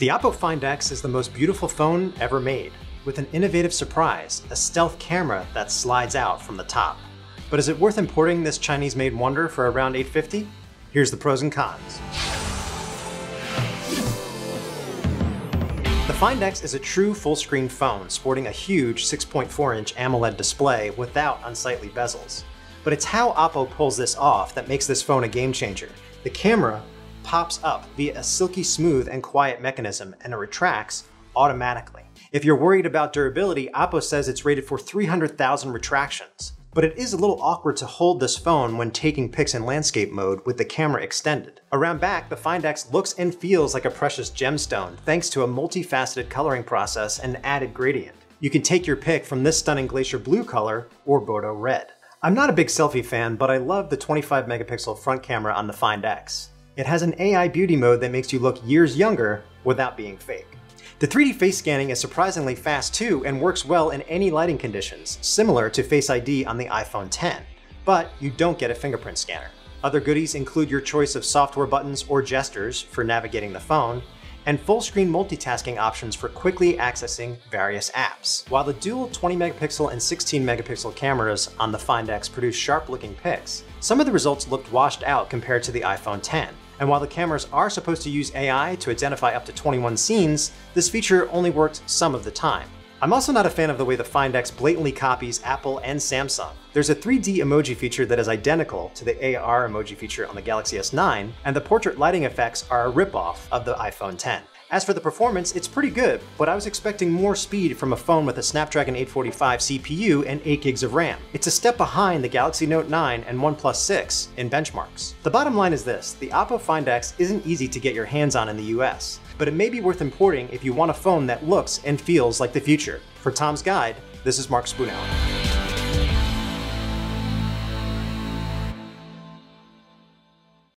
The Oppo Find X is the most beautiful phone ever made, with an innovative surprise, a stealth camera that slides out from the top. But is it worth importing this Chinese-made wonder for around $850? Here's the pros and cons. The Find X is a true full-screen phone sporting a huge 6.4-inch AMOLED display without unsightly bezels. But it's how Oppo pulls this off that makes this phone a game-changer. The camera pops up via a silky smooth and quiet mechanism, and it retracts automatically. If you're worried about durability, Oppo says it's rated for 300,000 retractions. But it is a little awkward to hold this phone when taking pics in landscape mode with the camera extended. Around back, the Find X looks and feels like a precious gemstone thanks to a multifaceted coloring process and added gradient. You can take your pick from this stunning Glacier blue color or Bordeaux red. I'm not a big selfie fan, but I love the 25 megapixel front camera on the Find X. It has an AI beauty mode that makes you look years younger without being fake. The 3D face scanning is surprisingly fast too and works well in any lighting conditions, similar to Face ID on the iPhone X, but you don't get a fingerprint scanner. Other goodies include your choice of software buttons or gestures for navigating the phone, and full-screen multitasking options for quickly accessing various apps. While the dual 20 megapixel and 16 megapixel cameras on the Find X produce sharp-looking pics, some of the results looked washed out compared to the iPhone X. And while the cameras are supposed to use AI to identify up to 21 scenes, this feature only worked some of the time. I'm also not a fan of the way the Find X blatantly copies Apple and Samsung. There's a 3D emoji feature that is identical to the AR emoji feature on the Galaxy S9, and the portrait lighting effects are a ripoff of the iPhone X. As for the performance, it's pretty good, but I was expecting more speed from a phone with a Snapdragon 845 CPU and 8 gigs of RAM. It's a step behind the Galaxy Note 9 and OnePlus 6 in benchmarks. The bottom line is this: the Oppo Find X isn't easy to get your hands on in the US, but it may be worth importing if you want a phone that looks and feels like the future. For Tom's Guide, this is Mark Spoonow.